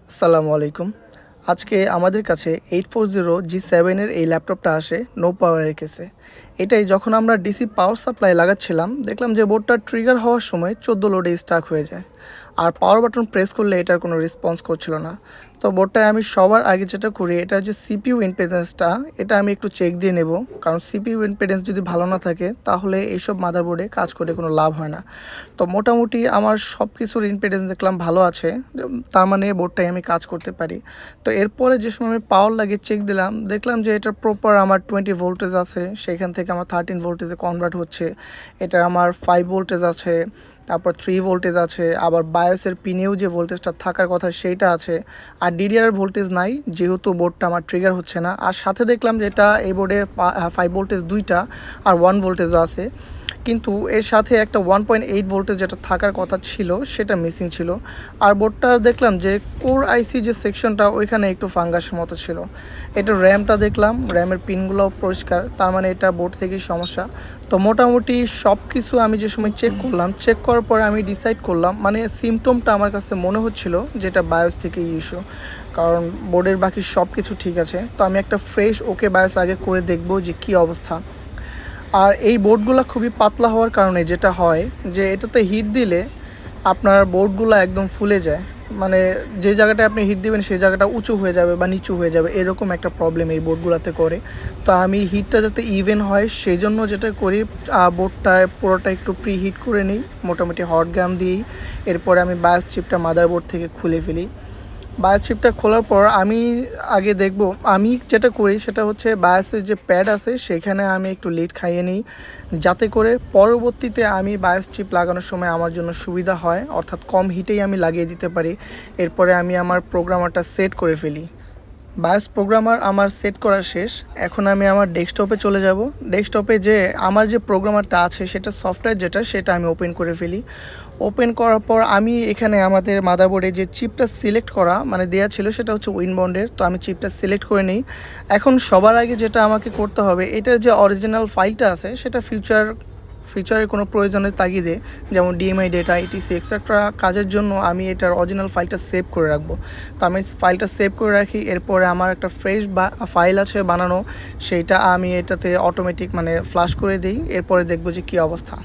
আসসালামু আলাইকুম। আজকে আমাদের কাছে 840 G7 এর এই ল্যাপটপটা আসে নো পাওয়ারের কেসে। এটাই যখন আমরা ডিসি পাওয়ার সাপ্লাই লাগাচ্ছিলাম দেখলাম যে বোর্ডটা ট্রিগার হওয়ার সময় 14 লোডে স্টাক হয়ে যায়। আর পাওয়ার বাটন প্রেস করলে এটার কোনো রেসপন্স করছিল না। তো বোর্ডটায় আমি সবার আগে যেটা করি এটার যে সিপিইউ ইম্পিডেন্সটা এটা আমি একটু চেক দিয়ে নেব, কারণ সিপিইউ ইম্পিডেন্স যদি ভালো না থাকে তাহলে এইসব মাদারবোর্ডে কাজ করে কোনো লাভ হয় না। তো মোটামুটি আমার সব কিছুর ইম্পিডেন্স দেখলাম ভালো আছে, তার মানে বোর্ডটাই আমি কাজ করতে পারি। তো এরপরে যে সময় আমি পাওয়ার লাগিয়ে চেক দিলাম দেখলাম যে এটা প্রপার আমার 20 ভোল্টেজ আছে, সেখান থেকে আমার 13 ভোল্টেজে কনভার্ট হচ্ছে। এটা আমার 5 ভোল্টেজ আছে, তারপর 3 ভোল্টেজ আছে, আবার বায়োসের পিনেও যে ভোল্টেজটা থাকার কথা সেইটা আছে। আর ডিডিআর ভোল্টেজ নাই, যেহেতু বোর্ডটা আমার ট্রিগার হচ্ছে না। আর সাথে দেখলাম যে এটা এই বোর্ডে 5 ভোল্টেজ দুইটা আর 1 ভোল্টেজও আছে, কিন্তু এর সাথে একটা 1.8 ভোল্টেজ যেটা থাকার কথা ছিল সেটা মিসিং ছিল। আর বোর্ডটা দেখলাম যে কোর আইসি যে সেকশনটা ওইখানে একটু ফাঙ্গাসের মতো ছিল। এটা র্যামটা দেখলাম, র্যামের পিনগুলোও পরিষ্কার, তার মানে এটা বোর্ড থেকেই সমস্যা। তো মোটামুটি সব কিছু আমি যে সময় চেক করলাম, চেক করার পরে আমি ডিসাইড করলাম, মানে সিমটমটা আমার কাছে মনে হচ্ছিল যেটা বায়োস থেকে ইস্যু, কারণ বোর্ডের বাকি সব কিছু ঠিক আছে। তো আমি একটা ফ্রেশ ওকে বায়োস আগে করে দেখবো যে কী অবস্থা। আর এই বোর্ডগুলো খুবই পাতলা হওয়ার কারণে যেটা হয় যে এটাতে হিট দিলে আপনার বোর্ডগুলো একদম ফুলে যায়, মানে যে জায়গাটায় আপনি হিট দিবেন সেই জায়গাটা উঁচু হয়ে যাবে বা নিচু হয়ে যাবে, এরকম একটা প্রবলেম এই বোর্ডগুলোতে করে। তো আমি হিটটা যাতে ইভেন হয় সেই জন্য যেটা করি, বোর্ডটায় পুরোটা একটু প্রি হিট করে নিই মোটামুটি হট গান দিয়েই। এরপরে আমি বায়োস চিপটা মাদারবোর্ড থেকে খুলে ফেলি। বায়োচিপটা খোলার পর আমি আগে দেখব, আমি যেটা করি সেটা হচ্ছে বায়োসের যে প্যাড আছে সেখানে আমি একটু লিড খাইয়ে নিই, যাতে করে পরবর্তীতে আমি বায়োস চিপ লাগানোর সময় আমার জন্য সুবিধা হয়, অর্থাৎ কম হিটেই আমি লাগিয়ে দিতে পারি। এরপরে আমি আমার প্রোগ্রামারটা সেট করে ফেলি। বায়োস প্রোগ্রামার আমার সেট করা শেষ। এখন আমি আমার ডেস্কটপে চলে যাব। ডেস্কটপে যে আমার যে প্রোগ্রামারটা আছে সেটা সফটওয়্যার যেটা সেটা আমি ওপেন করে ফেলি। ওপেন করার পর আমি এখানে আমাদের মাদারবোর্ডে যে চিপটা সিলেক্ট করা মানে দেওয়া ছিল সেটা হচ্ছে উইনবন্ডের, তো আমি চিপটা সিলেক্ট করে নিই। এখন সবার আগে যেটা আমাকে করতে হবে, এটার যে অরিজিনাল ফাইলটা আছে সেটা ফিচারের কোনো প্রয়োজনের তাগিদে, যেমন ডিএমআই ডেটা ইটিসি এক্সেট্রা কাজের জন্য আমি এটার অরিজিনাল ফাইলটা সেভ করে রাখবো। তো আমি ফাইলটা সেভ করে রাখি। এরপরে আমার একটা ফ্রেশ ফাইল আছে বানানো, সেইটা আমি এটাতে অটোমেটিক মানে ফ্লাশ করে দিই। এরপরে দেখবো যে কী অবস্থা।